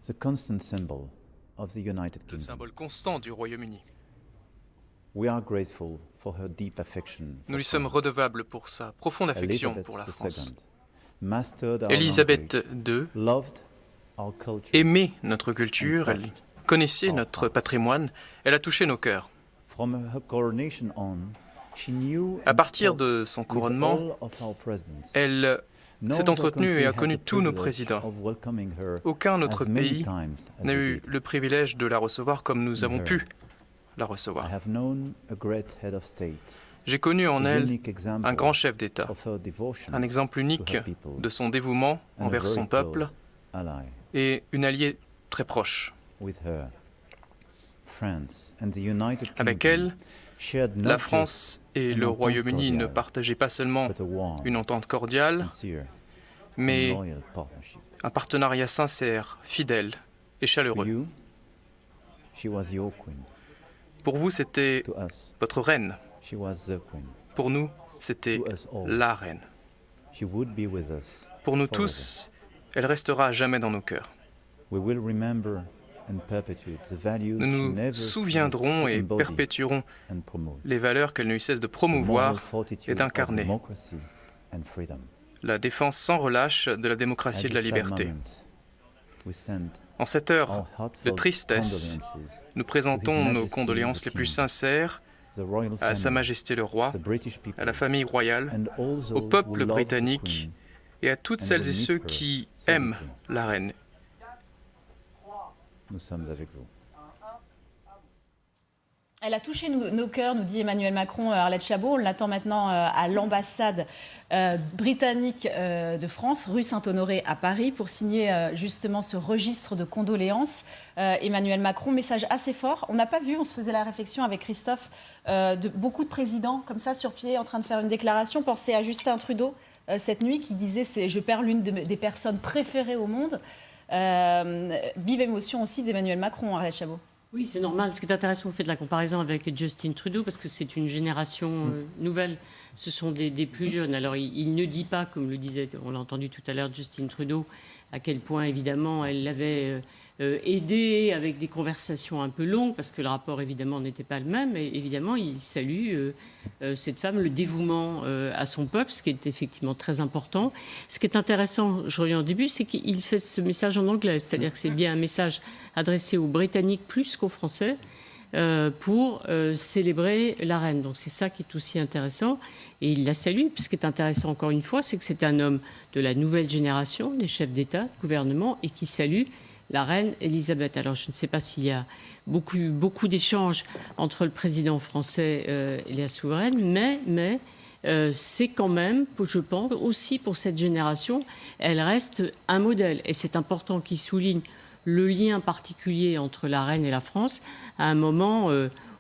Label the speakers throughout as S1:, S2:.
S1: the constant symbol of the United
S2: le
S1: Kingdom.
S2: symbole constant du Royaume-Uni.
S1: We are grateful for her deep affection for
S2: Nous lui sommes
S1: France.
S2: redevables pour sa profonde affection
S1: Elizabeth
S2: pour la
S1: II
S2: France.
S1: mastered our
S2: Élisabeth
S1: language,
S2: II
S1: loved our culture,
S2: aimait notre culture, elle connaissait notre patrimoine, elle a touché nos cœurs.
S1: From her coronation on, she knew
S2: À
S1: and
S2: partir
S1: spoke
S2: de son
S1: with
S2: couronnement,
S1: all of our presidents.
S2: elle
S1: No
S2: s'est
S1: other
S2: entretenue
S1: country
S2: et a
S1: had
S2: connu
S1: the
S2: tous nos
S1: privilege
S2: présidents.
S1: of welcoming her
S2: Aucun autre
S1: as many
S2: pays
S1: times as
S2: n'a
S1: we
S2: eu
S1: did.
S2: le privilège de la recevoir comme nous avons
S1: her.
S2: pu la
S1: I
S2: recevoir.
S1: have known a great head of state,
S2: J'ai connu en
S1: a
S2: elle
S1: unique example
S2: un grand chef d'État,
S1: of her devotion
S2: un exemple unique
S1: to her people,
S2: de son dévouement
S1: and a
S2: envers
S1: very
S2: son peuple
S1: close ally
S2: et une alliée très proche.
S1: with her. France and the United
S2: Avec
S1: Kingdom
S2: elle,
S1: shared not
S2: la
S1: just
S2: France et
S1: an
S2: le
S1: entente
S2: Royaume-Uni ne
S1: cordiale,
S2: partageaient pas seulement
S1: but a warm,
S2: une entente cordiale,
S1: sincere,
S2: mais
S1: and loyal partnership.
S2: un partenariat sincère, fidèle et
S1: To
S2: chaleureux.
S1: you, she was your queen.
S2: Pour vous, c'était
S1: To us,
S2: votre reine.
S1: she was the queen.
S2: Pour nous, c'était
S1: To us all,
S2: la reine.
S1: she would be with us.
S2: Pour nous
S1: forever.
S2: tous, elle restera à jamais dans nos cœurs.
S1: We will remember and perpetuate the values
S2: Nous
S1: she
S2: nous
S1: never ceased
S2: souviendrons
S1: to
S2: et
S1: embody
S2: perpétuerons
S1: and promote.
S2: les valeurs qu'elle ne cesse de
S1: The moral
S2: promouvoir
S1: fortitude
S2: et
S1: of
S2: d'incarner.
S1: democracy and freedom.
S2: La défense sans relâche de la démocratie et de la
S1: At this sad
S2: liberté.
S1: moment, we send
S2: En cette heure
S1: our
S2: de
S1: heartfelt
S2: tristesse,
S1: condolences
S2: nous présentons nos
S1: Majesty
S2: condoléances
S1: the
S2: les plus
S1: King,
S2: sincères
S1: to the royal
S2: à Sa
S1: family,
S2: Majesté le Roi,
S1: the British people,
S2: à la famille royale
S1: and all those
S2: au
S1: who
S2: peuple
S1: love the
S2: britannique
S1: Queen
S2: et à toutes
S1: and
S2: celles
S1: will
S2: et
S1: miss
S2: ceux
S1: her
S2: qui
S1: so
S2: aiment
S1: deeply.
S2: la reine.
S1: Nous sommes avec vous.
S3: Elle a touché nos cœurs, nous dit Emmanuel Macron, Arlette Chabot. On l'attend maintenant à l'ambassade britannique de France, rue Saint-Honoré à Paris, pour signer justement ce registre de condoléances. Emmanuel Macron, message assez fort. On n'a pas vu, on se faisait la réflexion avec Christophe, de beaucoup de présidents comme ça sur pied en train de faire une déclaration. Pensez à Justin Trudeau cette nuit qui disait « Je perds l'une des personnes préférées au monde ». Vive émotion aussi d'Emmanuel Macron, Arlette Chabot.
S4: Oui, c'est normal. Ce qui est intéressant, vous faites la comparaison avec Justin Trudeau, parce que c'est une génération nouvelle. Ce sont des plus jeunes. Alors, il ne dit pas, comme le disait, on l'a entendu tout à l'heure, Justin Trudeau, à quel point, évidemment, elle l'avait aidé avec des conversations un peu longues, parce que le rapport, évidemment, n'était pas le même. Et évidemment, il salue cette femme, le dévouement à son peuple, ce qui est effectivement très important. Ce qui est intéressant, je reviens au début, c'est qu'il fait ce message en anglais, c'est-à-dire que c'est bien un message adressé aux Britanniques plus qu'aux Français pour célébrer la reine. Donc c'est ça qui est aussi intéressant. Et il la salue. Ce qui est intéressant, encore une fois, c'est que c'est un homme de la nouvelle génération, des chefs d'État, de gouvernement, et qui salue la reine Elisabeth. Alors je ne sais pas s'il y a beaucoup d'échanges entre le président français et la souveraine, mais c'est quand même, je pense, aussi pour cette génération, elle reste un modèle. Et c'est important qu'il souligne le lien particulier entre la reine et la France à un moment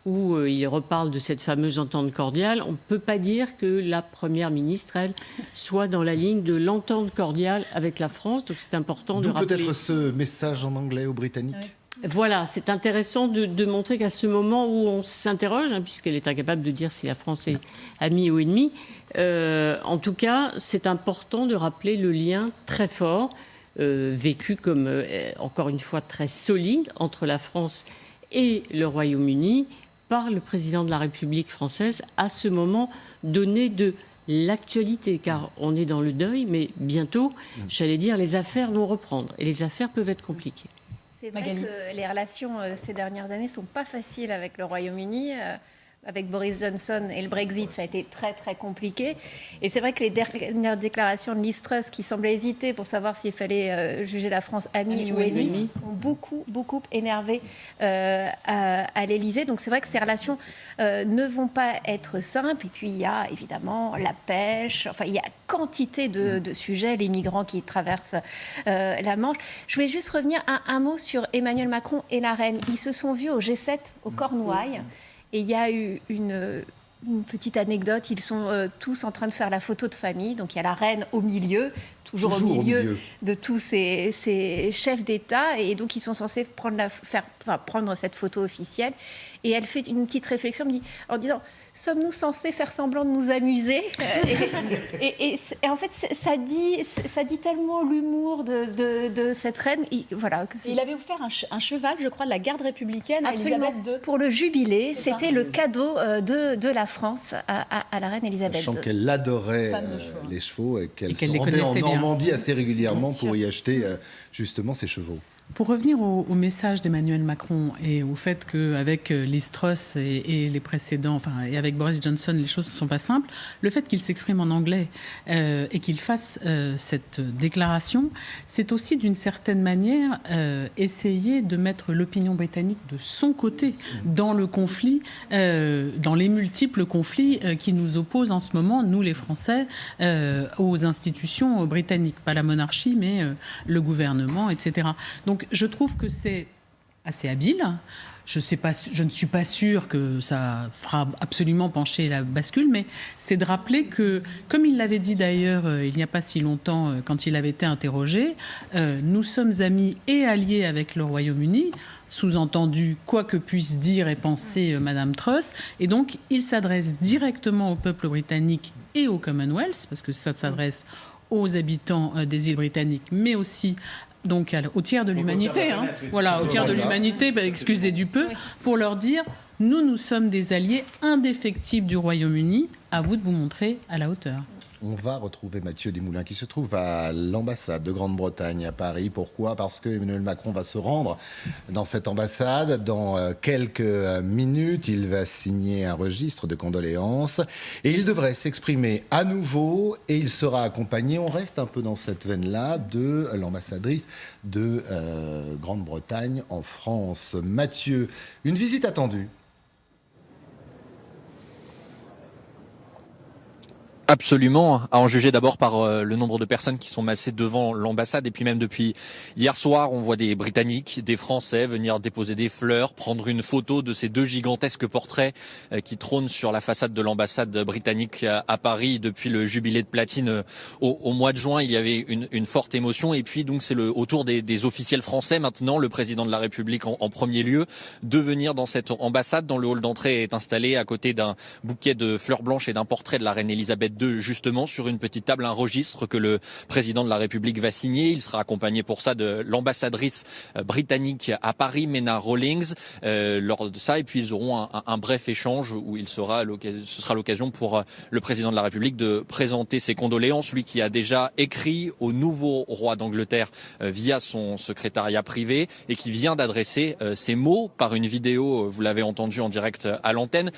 S4: où il reparle de cette fameuse entente cordiale. On ne peut pas dire que la Première ministre, elle, soit dans la ligne de l'entente cordiale avec la France. Donc c'est important de rappeler.
S5: Peut-être ce message en anglais aux Britanniques.
S3: Oui.
S4: Voilà, c'est intéressant de montrer qu'à ce moment où on s'interroge, puisqu'elle est incapable de dire si la France est amie ou ennemie, en tout cas, c'est important de rappeler le lien très fort, vécu comme, encore une fois, très solide entre la France et le Royaume-Uni par le président de la République française à ce moment donné de l'actualité, car on est dans le deuil, mais bientôt, j'allais dire, les affaires vont reprendre, et les affaires peuvent être compliquées.
S6: C'est vrai
S3: Magali.
S6: que les relations ces dernières années ne sont pas faciles avec le Royaume-Uni. Avec Boris Johnson et le Brexit, ça a été très très compliqué. Et c'est vrai que les dernières déclarations de Liz Truss, qui semblait hésiter pour savoir s'il fallait juger la France amie ou ennemie, ont beaucoup énervé à l'Élysée. Donc c'est vrai que ces relations ne vont pas être simples. Et puis il y a évidemment la pêche. Enfin, il y a quantité de sujets, les migrants qui traversent la Manche. Je voulais juste revenir un mot sur Emmanuel Macron et la reine. Ils se sont vus au G7 au Cornouailles. Et il y a eu une petite anecdote, ils sont tous en train de faire la photo de famille, donc il y a la reine au milieu, toujours au milieu de tous ces chefs d'État. Et donc, ils sont censés prendre cette photo officielle. Et elle fait une petite réflexion en disant « Sommes-nous censés faire semblant de nous amuser ?» et en fait, ça dit tellement l'humour de cette reine.
S3: Il avait offert un cheval, je crois, de la garde républicaine à Elisabeth II.
S6: Pour le jubilé, c'était le cadeau de la France à la reine Elisabeth II.
S5: Sachant qu'elle adorait les chevaux et qu'elle se
S7: les
S5: rendait en
S7: connaissait bien.
S5: Normandie assez régulièrement pour y acheter justement ces chevaux.
S7: Pour revenir au message d'Emmanuel Macron et au fait qu'avec Liz Truss et les précédents, et avec Boris Johnson, les choses ne sont pas simples, le fait qu'il s'exprime en anglais et qu'il fasse cette déclaration, c'est aussi d'une certaine manière essayer de mettre l'opinion britannique de son côté dans le conflit, dans les multiples conflits qui nous opposent en ce moment, nous les Français, aux institutions britanniques, pas la monarchie, mais le gouvernement, etc. Donc je trouve que c'est assez habile. Je ne suis pas sûre que ça fera absolument pencher la bascule, mais c'est de rappeler que, comme il l'avait dit d'ailleurs il n'y a pas si longtemps quand il avait été interrogé, nous sommes amis et alliés avec le Royaume-Uni, sous-entendu quoi que puisse dire et penser Madame Truss, et donc il s'adresse directement au peuple britannique et au Commonwealth, parce que ça s'adresse aux habitants des îles britanniques, mais aussi donc au tiers de l'humanité, au tiers de l'humanité, excusez du peu, pour leur dire nous sommes des alliés indéfectibles du Royaume-Uni, à vous de vous montrer à la hauteur.
S5: On va retrouver Mathieu Desmoulins qui se trouve à l'ambassade de Grande-Bretagne à Paris. Pourquoi ? Parce que Emmanuel Macron va se rendre dans cette ambassade. Dans quelques minutes, il va signer un registre de condoléances et il devrait s'exprimer à nouveau et il sera accompagné, on reste un peu dans cette veine-là, de l'ambassadrice de Grande-Bretagne en France. Mathieu, une visite attendue.
S8: Absolument, à en juger d'abord par le nombre de personnes qui sont massées devant l'ambassade et puis même depuis hier soir, on voit des Britanniques, des Français venir déposer des fleurs, prendre une photo de ces deux gigantesques portraits qui trônent sur la façade de l'ambassade britannique à Paris depuis le jubilé de platine au mois de juin. Il y avait une forte émotion et puis donc c'est au tour des officiels français maintenant, le président de la République en premier lieu, de venir dans cette ambassade. Dans le hall d'entrée est installé à côté d'un bouquet de fleurs blanches et d'un portrait de la reine Elisabeth II, justement sur une petite table, un registre que le président de la République va signer. Il sera accompagné pour ça de l'ambassadrice britannique à Paris, Mena Rawlings, lors de ça. Et puis ils auront un bref échange où ce sera l'occasion pour le président de la République de présenter ses condoléances, lui qui a déjà écrit au nouveau roi d'Angleterre via son secrétariat privé et qui vient d'adresser ces mots par une vidéo, vous l'avez entendu en direct à l'antenne,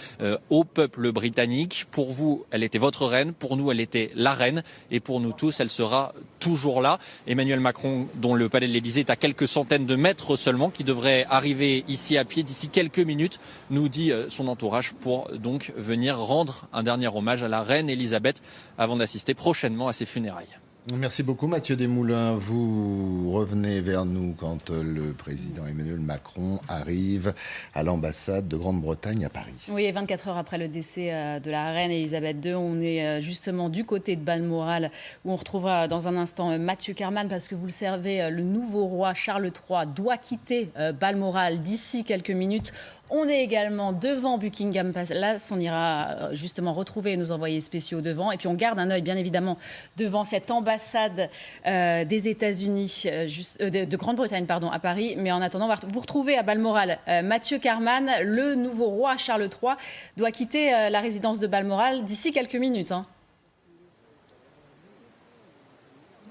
S8: au peuple britannique. Pour vous, elle était votre reine. Pour nous, elle était la reine. Et pour nous tous, elle sera toujours là. Emmanuel Macron, dont le palais de l'Élysée est à quelques centaines de mètres seulement, qui devrait arriver ici à pied d'ici quelques minutes, nous dit son entourage, pour donc venir rendre un dernier hommage à la reine Elisabeth avant d'assister prochainement à ses funérailles.
S5: Merci beaucoup Mathieu Desmoulins. Vous revenez vers nous quand le président Emmanuel Macron arrive à l'ambassade de Grande-Bretagne à Paris.
S3: Oui, et 24 heures après le décès de la reine Elisabeth II, on est justement du côté de Balmoral, où on retrouvera dans un instant Mathieu Carman, parce que vous le savez, le nouveau roi Charles III doit quitter Balmoral d'ici quelques minutes. On est également devant Buckingham Palace. On ira justement retrouver nos envoyés spéciaux devant. Et puis on garde un œil, bien évidemment, devant cette ambassade des États-Unis, de Grande-Bretagne, pardon, à Paris. Mais en attendant, on va vous retrouver à Balmoral. Mathieu Carman, le nouveau roi Charles III, doit quitter la résidence de Balmoral d'ici quelques minutes.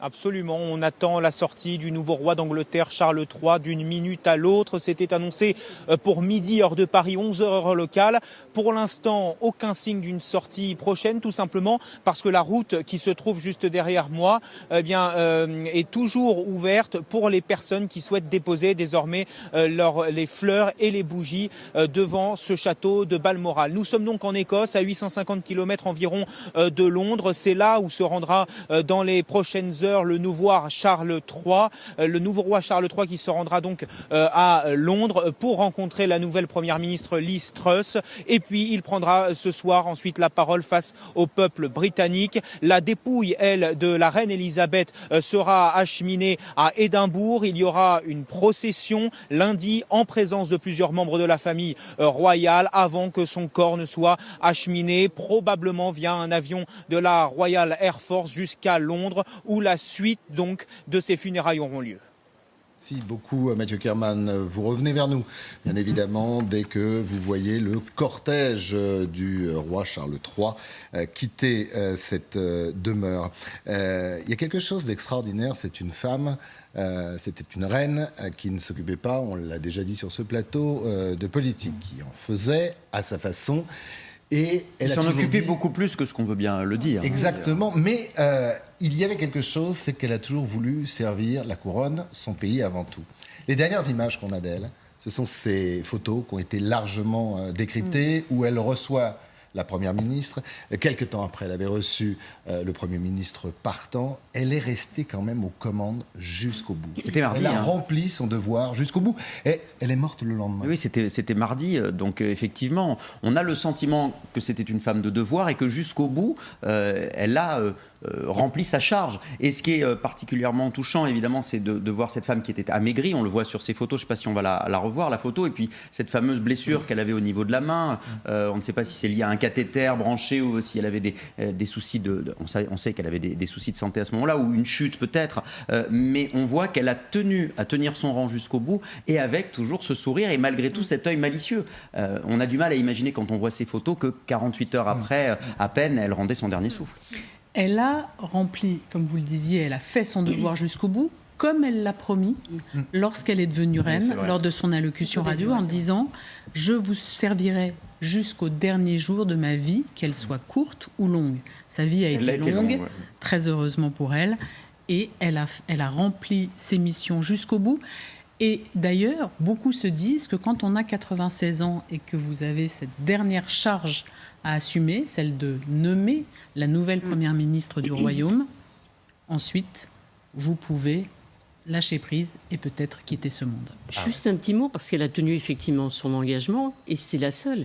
S9: Absolument, on attend la sortie du nouveau roi d'Angleterre, Charles III, d'une minute à l'autre. C'était annoncé pour midi, heure de Paris, 11h, heure locale. Pour l'instant, aucun signe d'une sortie prochaine, tout simplement parce que la route qui se trouve juste derrière moi est toujours ouverte pour les personnes qui souhaitent déposer désormais les fleurs et les bougies devant ce château de Balmoral. Nous sommes donc en Écosse, à 850 km environ de Londres. C'est là où se rendra dans les prochaines heures l'heure le nouveau roi Charles III qui se rendra donc à Londres pour rencontrer la nouvelle première ministre Liz Truss. Et puis il prendra ce soir ensuite la parole face au peuple britannique. La dépouille, elle, de la reine Elisabeth sera acheminée à Édimbourg. Il y aura une procession lundi en présence de plusieurs membres de la famille royale avant que son corps ne soit acheminé probablement via un avion de la Royal Air Force jusqu'à Londres où la suite donc de ces funérailles auront lieu.
S5: Merci beaucoup Mathieu Kerman. Vous revenez vers nous, bien évidemment, dès que vous voyez le cortège du roi Charles III quitter cette demeure. Il y a quelque chose d'extraordinaire, c'est une femme, c'était une reine qui ne s'occupait pas, on l'a déjà dit sur ce plateau, de politique, qui en faisait à sa façon. Et elle
S10: s'en occupait beaucoup plus que ce qu'on veut bien le dire.
S5: Exactement, mais il y avait quelque chose, c'est qu'elle a toujours voulu servir la couronne, son pays avant tout. Les dernières images qu'on a d'elle, ce sont ces photos qui ont été largement décryptées, où elle reçoit la Première ministre. Quelques temps après, elle avait reçu le Premier ministre partant. Elle est restée quand même aux commandes jusqu'au bout.
S10: C'était mardi.
S5: Elle a rempli son devoir jusqu'au bout. Et elle est morte le lendemain.
S10: Oui, c'était mardi. Donc effectivement, on a le sentiment que c'était une femme de devoir et que jusqu'au bout, elle a rempli sa charge. Et ce qui est particulièrement touchant, évidemment, c'est de voir cette femme qui était amaigrie. On le voit sur ces photos. Je ne sais pas si on va la revoir, la photo. Et puis cette fameuse blessure qu'elle avait au niveau de la main. On ne sait pas si c'est lié à un cathéter branché ou si elle avait des soucis on sait qu'elle avait des soucis de santé à ce moment-là, ou une chute peut-être, mais on voit qu'elle a tenu à tenir son rang jusqu'au bout et avec toujours ce sourire et malgré tout cet œil malicieux. On a du mal à imaginer quand on voit ces photos que 48 heures après, à peine, elle rendait son dernier souffle.
S7: Elle a rempli, comme vous le disiez, elle a fait son devoir jusqu'au bout, comme elle l'a promis lorsqu'elle est devenue reine, lors de son allocution radio, en disant « Je vous servirai jusqu'au dernier jour de ma vie, qu'elle soit courte ou longue. » Sa vie a été longue, très heureusement pour elle, et elle a rempli ses missions jusqu'au bout. Et d'ailleurs, beaucoup se disent que quand on a 96 ans et que vous avez cette dernière charge à assumer, celle de nommer la nouvelle première ministre du Royaume, ensuite, vous pouvez lâcher prise et peut-être quitter ce monde.
S4: Juste un petit mot, parce qu'elle a tenu effectivement son engagement, et c'est la seule.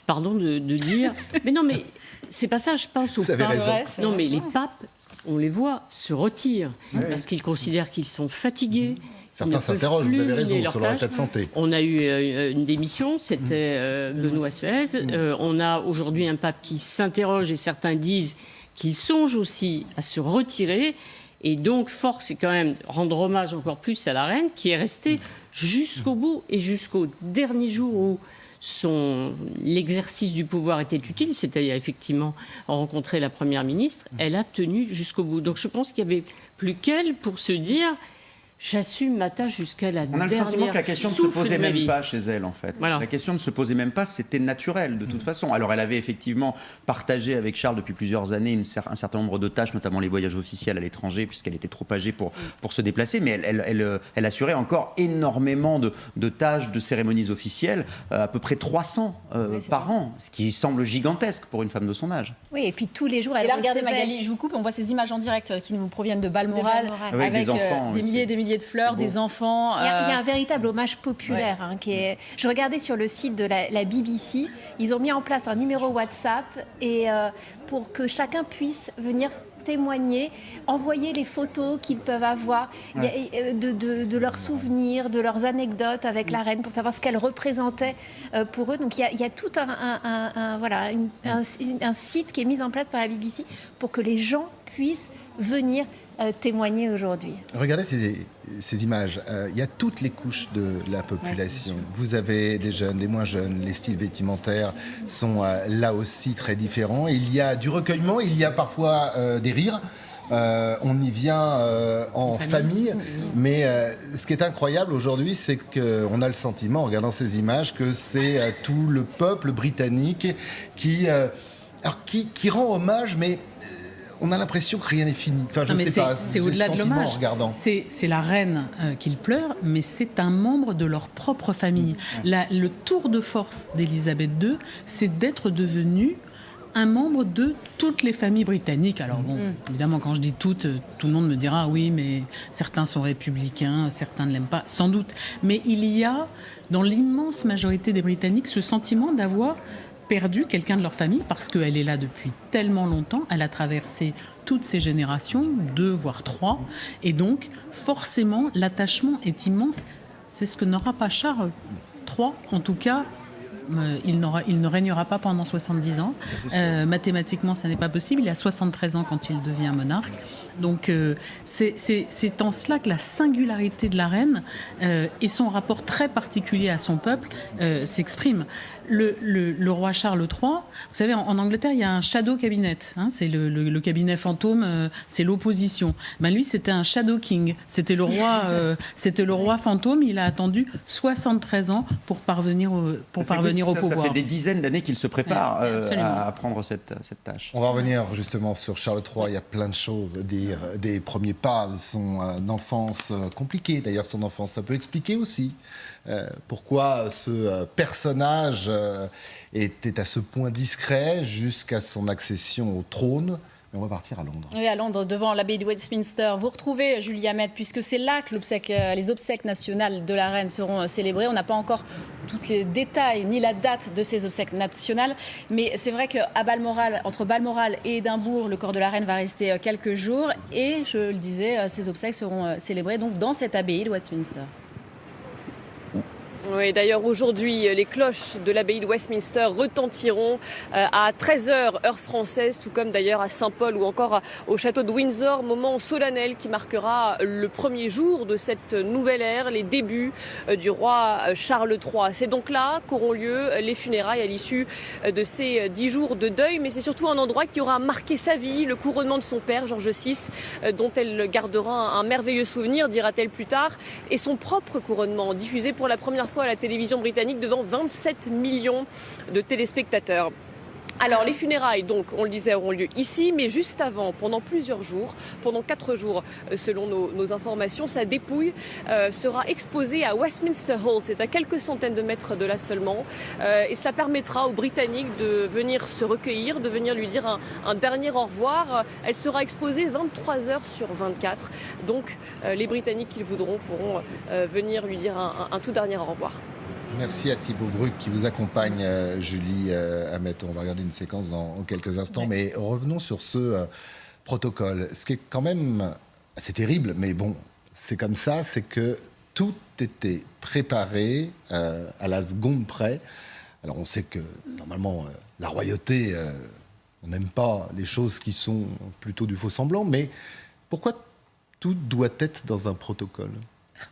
S4: Pardon de dire... Mais non, mais c'est pas ça, je pense aux papes. Non, mais les papes, on les voit, se retirent, parce qu'ils considèrent qu'ils sont fatigués.
S5: Certains s'interrogent, vous avez raison, sur leur état de santé.
S4: On a eu une démission, c'était Benoît XVI. On a aujourd'hui un pape qui s'interroge, et certains disent qu'il songe aussi à se retirer. Et donc, force est quand même rendre hommage encore plus à la reine qui est restée jusqu'au bout et jusqu'au dernier jour où l'exercice du pouvoir était utile, c'est-à-dire effectivement rencontrer la première ministre. Elle a tenu jusqu'au bout. Donc, je pense qu'il n'y avait plus qu'elle pour se dire... J'assume ma tâche jusqu'à la dernière.
S10: On a le sentiment que la question ne se posait même pas chez elle, en fait.
S4: Voilà.
S10: La question ne se posait même pas, c'était naturel, de toute façon. Alors, elle avait effectivement partagé avec Charles depuis plusieurs années un certain nombre de tâches, notamment les voyages officiels à l'étranger, puisqu'elle était trop âgée pour se déplacer. Mais elle assurait encore énormément de tâches, de cérémonies officielles, à peu près 300 par an, ce qui semble gigantesque pour une femme de son âge.
S6: Oui, et puis tous les jours, elle
S3: et là, regardez
S6: recevait...
S3: Magali, je vous coupe, on voit ces images en direct qui nous proviennent de Balmoral, avec
S10: des enfants
S3: des milliers et des milliers de fleurs, des enfants.
S6: Il y a un véritable hommage populaire. Qui est... Je regardais sur le site de la BBC, ils ont mis en place un numéro WhatsApp et pour que chacun puisse venir témoigner, envoyer les photos qu'ils peuvent avoir de leurs souvenirs, de leurs anecdotes avec la reine pour savoir ce qu'elle représentait pour eux. Donc il y a tout un site qui est mis en place par la BBC pour que les gens puissent venir témoigner aujourd'hui.
S5: Regardez ces images. Il y a toutes les couches de la population. Vous avez des jeunes, des moins jeunes. Les styles vestimentaires sont là aussi très différents. Il y a du recueillement, il y a parfois des rires. On y vient en famille. Mais ce qui est incroyable aujourd'hui, c'est qu'on a le sentiment, en regardant ces images, que c'est tout le peuple britannique qui rend hommage, mais... on a l'impression que rien n'est fini. Enfin, je ne sais pas.
S7: C'est au-delà de l'hommage. C'est la reine qu'ils pleurent, mais c'est un membre de leur propre famille. Le tour de force d'Élisabeth II, c'est d'être devenue un membre de toutes les familles britanniques. Alors bon, évidemment, quand je dis toutes, tout le monde me dira oui, mais certains sont républicains, certains ne l'aiment pas, sans doute. Mais il y a, dans l'immense majorité des Britanniques, ce sentiment d'avoir perdu quelqu'un de leur famille parce qu'elle est là depuis tellement longtemps, elle a traversé toutes ces générations, 2 voire 3, et donc forcément l'attachement est immense. C'est ce que n'aura pas Charles III, en tout cas. Il ne régnera pas pendant 70 ans. Mathématiquement, ça n'est pas possible. Il a 73 ans quand il devient monarque. Donc, c'est en cela que la singularité de la reine et son rapport très particulier à son peuple s'expriment. Le roi Charles III, vous savez, en Angleterre, il y a un shadow cabinet. Hein, c'est le cabinet fantôme, c'est l'opposition. Ben, lui, c'était un shadow king. C'était le roi fantôme. Il a attendu 73 ans pour parvenir au pouvoir.
S10: Ça fait des dizaines d'années qu'il se prépare à prendre cette tâche.
S5: On va revenir justement sur Charles III. Il y a plein de choses à dire. Des premiers pas de son enfance compliquée. D'ailleurs, son enfance, ça peut expliquer aussi pourquoi ce personnage était à ce point discret jusqu'à son accession au trône. Mais on va partir à Londres.
S3: Oui, à Londres, devant l'abbaye de Westminster. Vous retrouvez Julie Hamet, puisque c'est là que les obsèques nationales de la reine seront célébrées. On n'a pas encore tous les détails ni la date de ces obsèques nationales. Mais c'est vrai qu'à Balmoral, entre Balmoral et Édimbourg, le corps de la reine va rester quelques jours. Et je le disais, ces obsèques seront célébrées donc, dans cette abbaye de Westminster.
S11: Oui, d'ailleurs, aujourd'hui, les cloches de l'abbaye de Westminster retentiront à 13h, heure française, tout comme d'ailleurs à Saint-Paul ou encore au château de Windsor, moment solennel qui marquera le premier jour de cette nouvelle ère, les débuts du roi Charles III. C'est donc là qu'auront lieu les funérailles à l'issue de ces 10 jours de deuil, mais c'est surtout un endroit qui aura marqué sa vie, le couronnement de son père, George VI, dont elle gardera un merveilleux souvenir, dira-t-elle plus tard, et son propre couronnement, diffusé pour la première fois à la télévision britannique devant 27 millions de téléspectateurs. Alors les funérailles, donc, on le disait, auront lieu ici, mais juste avant, pendant plusieurs jours, pendant 4 jours, selon nos informations, sa dépouille sera exposée à Westminster Hall. C'est à quelques centaines de mètres de là seulement. Et cela permettra aux Britanniques de venir se recueillir, de venir lui dire un dernier au revoir. Elle sera exposée 23 heures sur 24. Donc les Britanniques qui le voudront pourront venir lui dire un tout dernier au revoir.
S5: Merci à Thibaut Bruck qui vous accompagne, Julie Hamet. On va regarder une séquence dans quelques instants, mais revenons sur ce protocole. Ce qui est quand même assez terrible, mais bon, c'est comme ça, c'est que tout était préparé à la seconde près. Alors on sait que normalement, la royauté, on n'aime pas les choses qui sont plutôt du faux semblant, mais pourquoi tout doit être dans un protocole ?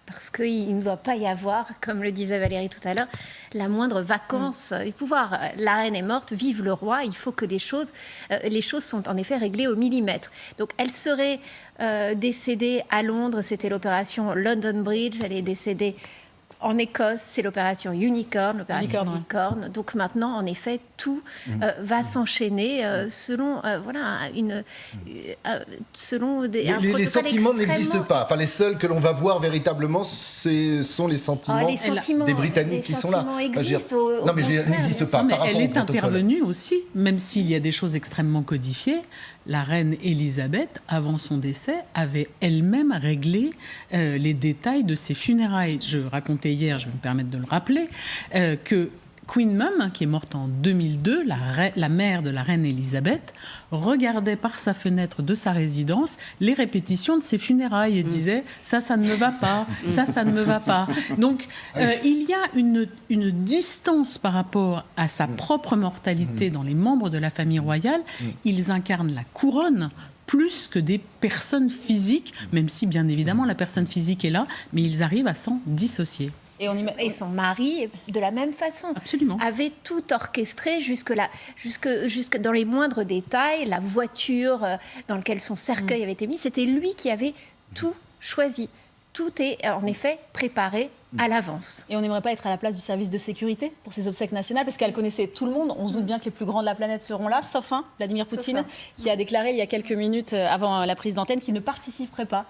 S6: Parce qu'il ne doit pas y avoir, comme le disait Valérie tout à l'heure, la moindre vacance du pouvoir. La reine est morte, vive le roi, il faut que les choses sont en effet réglées au millimètre. Donc elle serait décédée à Londres, c'était l'opération London Bridge, elle est décédée en Écosse, c'est l'opération Unicorn, Unicorn. Donc maintenant, en effet, tout va s'enchaîner selon selon des.
S5: Les sentiments n'existent pas. Enfin, les seuls que l'on va voir véritablement, ce sont les sentiments des Britanniques qui sont là.
S6: Non,
S5: mais ils n'existent pas.
S7: Mais elle est intervenue aussi, même s'il y a des choses extrêmement codifiées. La reine Elisabeth, avant son décès, avait elle-même réglé les détails de ses funérailles. Je racontais hier, je vais me permettre de le rappeler, que Queen Mum, qui est morte en 2002, la mère de la reine Elisabeth, regardait par sa fenêtre de sa résidence les répétitions de ses funérailles et disait « ça ne me va pas, ça ne me va pas ». Donc, il y a une distance par rapport à sa propre mortalité dans les membres de la famille royale. Ils incarnent la couronne plus que des personnes physiques, même si, bien évidemment, la personne physique est là, mais ils arrivent à s'en dissocier.
S6: Et son mari, de la même façon, avait tout orchestré jusque dans les moindres détails. La voiture dans laquelle son cercueil avait été mis, c'était lui qui avait tout choisi. Tout est en effet préparé à l'avance.
S3: Et on n'aimerait pas être à la place du service de sécurité pour ces obsèques nationales, parce qu'elle connaissait tout le monde. On se doute bien que les plus grands de la planète seront là, sauf un, Vladimir Poutine, qui a déclaré il y a quelques minutes avant la prise d'antenne qu'il ne participerait pas